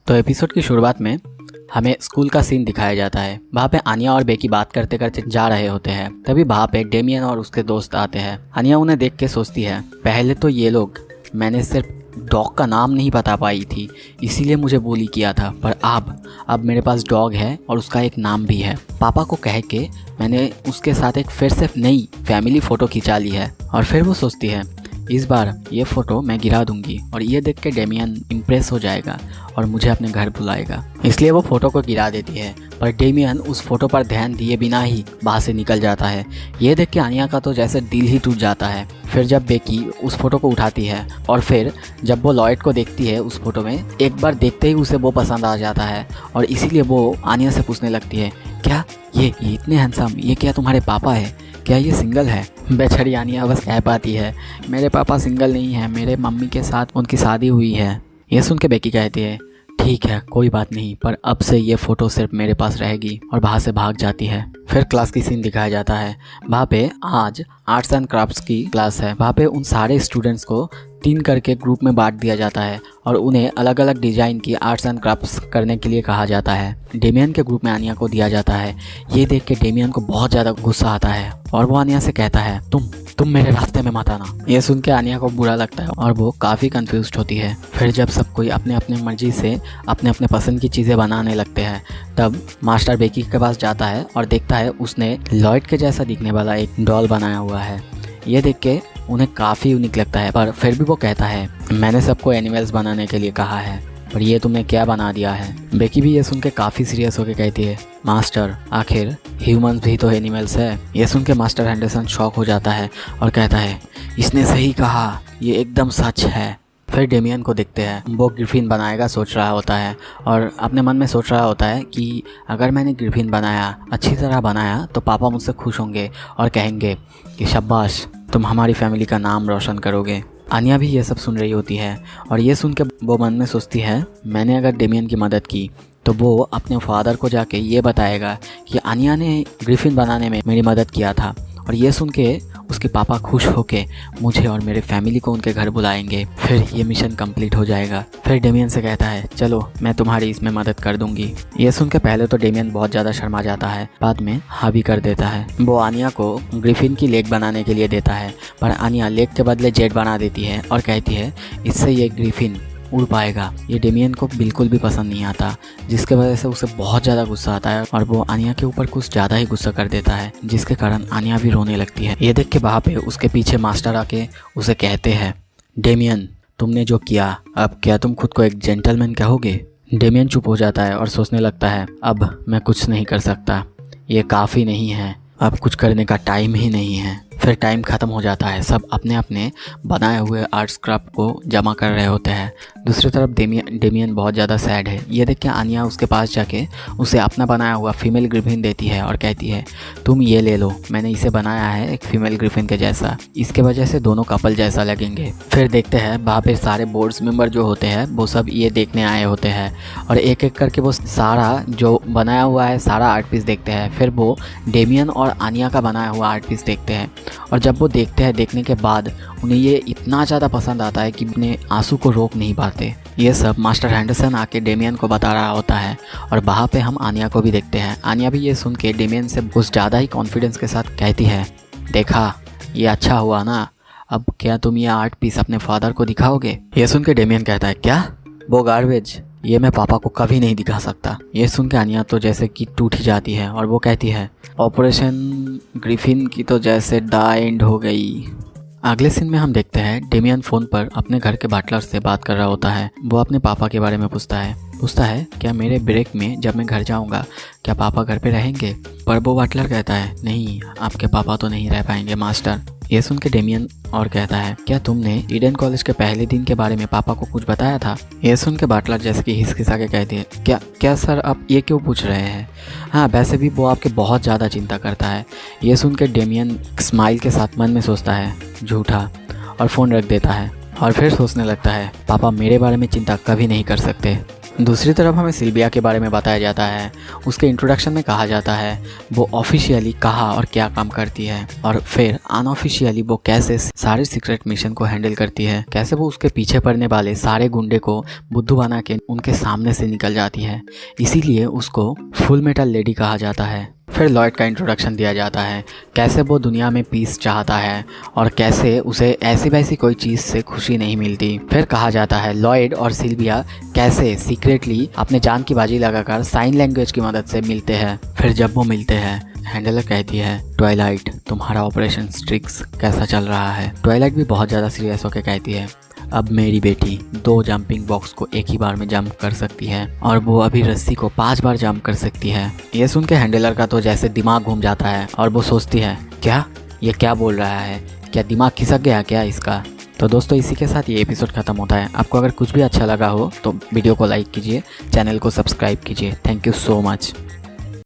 तो एपिसोड की शुरुआत में हमें स्कूल का सीन दिखाया जाता है। वहाँ पे आनिया और बेकी बात करते करते जा रहे होते हैं। तभी वहाँ पे डेमियन और उसके दोस्त आते हैं। आनिया उन्हें देख के सोचती है, पहले तो ये लोग मैंने सिर्फ डॉग का नाम नहीं बता पाई थी, इसीलिए मुझे बोली किया था, पर अब मेरे पास डॉग है और उसका एक नाम भी है। पापा को कह के मैंने उसके साथ एक फिर से नई फैमिली फ़ोटो खिंचा ली है। और फिर वो सोचती है, इस बार ये फ़ोटो मैं गिरा दूंगी और ये देख के डेमियन इम्प्रेस हो जाएगा और मुझे अपने घर बुलाएगा। इसलिए वो फ़ोटो को गिरा देती है, पर डेमियन उस फ़ोटो पर ध्यान दिए बिना ही वहाँ से निकल जाता है। ये देख के आनिया का तो जैसे दिल ही टूट जाता है। फिर जब बेकी उस फ़ोटो को उठाती है और फिर जब वो लॉयड को देखती है उस फ़ोटो में, एक बार देखते ही उसे वो पसंद आ जाता है और इसीलिए वो आनिया से पूछने लगती है, क्या ये इतने हैंडसम, ये क्या तुम्हारे पापा है? क्या ये सिंगल है? बेचारी आनिया बस कह पाती है, मेरे पापा सिंगल नहीं है, मेरे मम्मी के साथ उनकी शादी हुई है। ये सुन के बेकी कहती है, ठीक है कोई बात नहीं, पर अब से ये फ़ोटो सिर्फ मेरे पास रहेगी, और वहाँ से भाग जाती है। फिर क्लास की सीन दिखाया जाता है। वहाँ पे आज आर्ट्स एंड क्राफ्ट्स की क्लास है। वहाँ पे उन सारे स्टूडेंट्स को 3 करके ग्रुप में बांट दिया जाता है और उन्हें अलग अलग डिज़ाइन की आर्ट्स एंड क्राफ्ट्स करने के लिए कहा जाता है। डेमियन के ग्रुप में आनिया को दिया जाता है। ये देख के डेमियन को बहुत ज़्यादा गुस्सा आता है और वो आनिया से कहता है, तुम मेरे रास्ते में मत आना। ये सुन के आनिया को बुरा लगता है और वो काफ़ी कंफ्यूज्ड होती है। फिर जब सब कोई अपने अपने मर्जी से अपने अपने पसंद की चीज़ें बनाने लगते हैं, तब मास्टर बेकी के पास जाता है और देखता है उसने लॉयड के जैसा दिखने वाला एक डॉल बनाया हुआ है। ये देख के उन्हें काफ़ी यूनिक लगता है, पर फिर भी वो कहता है, मैंने सबको एनिमल्स बनाने के लिए कहा है, पर ये तुमने क्या बना दिया है? बेकी भी ये सुन के काफ़ी सीरियस होकर कहती है, मास्टर आखिर ह्यूमंस भी तो एनिमल्स है। ये सुन के मास्टर हैंडरसन शॉक हो जाता है और कहता है, इसने सही कहा, ये एकदम सच है। फिर डेमियन को देखते हैं, वो ग्रिफिन बनाएगा सोच रहा होता है और अपने मन में सोच रहा होता है कि अगर मैंने ग्रिफिन बनाया, अच्छी तरह बनाया, तो पापा मुझसे खुश होंगे और कहेंगे कि शाबाश, तुम हमारी फैमिली का नाम रोशन करोगे। आनिया भी ये सब सुन रही होती है और ये सुन के वो मन में सोचती है, मैंने अगर डेमियन की मदद की तो वो अपने फादर को जाके ये बताएगा कि आनिया ने ग्रिफिन बनाने में मेरी मदद किया था, और ये सुन के उसके पापा खुश होके मुझे और मेरे फैमिली को उनके घर बुलाएंगे। फिर ये मिशन कंप्लीट हो जाएगा। फिर डेमियन से कहता है, चलो मैं तुम्हारी इसमें मदद कर दूंगी। ये सुन के पहले तो डेमियन बहुत ज़्यादा शर्मा जाता है, बाद में हाँ भी कर देता है। वो आनिया को ग्रिफिन की लेग बनाने के लिए देता है, पर आनिया लेग के बदले जेट बना देती है और कहती है, इससे ये ग्रिफिन उड़ पाएगा। ये डेमियन को बिल्कुल भी पसंद नहीं आता, जिसके वजह से उसे बहुत ज़्यादा गुस्सा आता है और वो आनिया के ऊपर कुछ ज़्यादा ही गुस्सा कर देता है, जिसके कारण आनिया भी रोने लगती है। ये देख के वहाँ पे उसके पीछे मास्टर आके उसे कहते हैं, डेमियन तुमने जो किया, अब क्या तुम खुद को एक जेंटलमैन कहोगे? डेमियन चुप हो जाता है और सोचने लगता है, अब मैं कुछ नहीं कर सकता, ये काफ़ी नहीं है, अब कुछ करने का टाइम ही नहीं है। फिर टाइम ख़त्म हो जाता है। सब अपने अपने बनाए हुए आर्ट्स क्राफ्ट को जमा कर रहे होते हैं। दूसरी तरफ डेमियन बहुत ज़्यादा सैड है। ये देख के आनिया उसके पास जाके उसे अपना बनाया हुआ फीमेल ग्रिफिन देती है और कहती है, तुम ये ले लो, मैंने इसे बनाया है एक फीमेल ग्रिफिन के जैसा, इसके वजह से दोनों कपल जैसा लगेंगे। फिर देखते हैं वहाँ पे सारे बोर्ड्स मेंबर जो होते हैं वो सब ये देखने आए होते हैं और एक एक करके वो सारा जो बनाया हुआ है सारा आर्ट पीस देखते हैं। फिर वो डेमियन और आनिया का बनाया हुआ आर्ट पीस देखते हैं और जब वो देखते हैं, देखने के बाद उन्हें ये इतना ज़्यादा पसंद आता है कि अपने आंसू को रोक नहीं पाते। ये सब मास्टर हैंडरसन आके डेमियन को बता रहा होता है और वहाँ पे हम आनिया को भी देखते हैं। आनिया भी ये सुन के डेमियन से कुछ ज़्यादा ही कॉन्फिडेंस के साथ कहती है, देखा ये अच्छा हुआ ना, अब क्या तुम ये आर्ट पीस अपने फादर को दिखाओगे? ये सुन के डेमियन कहता है, क्या वो गार्बेज, ये मैं पापा को कभी नहीं दिखा सकता। ये सुन के आनिया तो जैसे कि टूट ही जाती है और वो कहती है, ऑपरेशन ग्रिफिन की तो जैसे द एंड हो गई। अगले सीन में हम देखते हैं डेमियन फ़ोन पर अपने घर के बाटलर से बात कर रहा होता है। वो अपने पापा के बारे में पूछता है क्या मेरे ब्रेक में जब मैं घर जाऊंगा क्या पापा घर पे रहेंगे? पर वो बाटलर कहता है, नहीं, आपके पापा तो नहीं रह पाएंगे मास्टर। ये सुन के डेमियन और कहता है, क्या तुमने ईडन कॉलेज के पहले दिन के बारे में पापा को कुछ बताया था? ये सुन के बाटलर जैसे कि हिचकिचा के कहती है, क्या सर आप ये क्यों पूछ रहे हैं? हाँ, वैसे भी वो आपके बहुत ज़्यादा चिंता करता है। ये सुन के डेमियन स्माइल के साथ मन में सोचता है, झूठा, और फ़ोन रख देता है और फिर सोचने लगता है, पापा मेरे बारे में चिंता कभी नहीं कर सकते। दूसरी तरफ हमें सिल्विया के बारे में बताया जाता है। उसके इंट्रोडक्शन में कहा जाता है वो ऑफिशियली कहाँ और क्या काम करती है, और फिर अनऑफिशियली वो कैसे सारे सीक्रेट मिशन को हैंडल करती है, कैसे वो उसके पीछे पड़ने वाले सारे गुंडे को बुद्धू बना के उनके सामने से निकल जाती है। इसीलिए उसको फुल मेटल लेडी कहा जाता है। फिर लॉयड का इंट्रोडक्शन दिया जाता है, कैसे वो दुनिया में पीस चाहता है और कैसे उसे ऐसी वैसी कोई चीज़ से खुशी नहीं मिलती। फिर कहा जाता है लॉयड और सिल्विया कैसे सीक्रेटली अपने जान की बाजी लगाकर साइन लैंग्वेज की मदद से मिलते हैं। फिर जब वो मिलते हैं, हैंडलर कहती है ट्वाइलाइट तुम्हारा ऑपरेशन स्ट्रिक्स कैसा चल रहा है। ट्वाइलाइट भी बहुत ज़्यादा सीरियस होकर कहती है अब मेरी बेटी 2 जंपिंग बॉक्स को एक ही बार में जंप कर सकती है और वो अभी रस्सी को 5 बार जंप कर सकती है। ये सुन के हैंडलर का तो जैसे दिमाग घूम जाता है और वो सोचती है क्या ये क्या बोल रहा है, क्या दिमाग खिसक गया क्या इसका। तो दोस्तों इसी के साथ ये एपिसोड खत्म होता है। आपको अगर कुछ भी अच्छा लगा हो तो वीडियो को लाइक कीजिए, चैनल को सब्सक्राइब कीजिए। Thank you so much.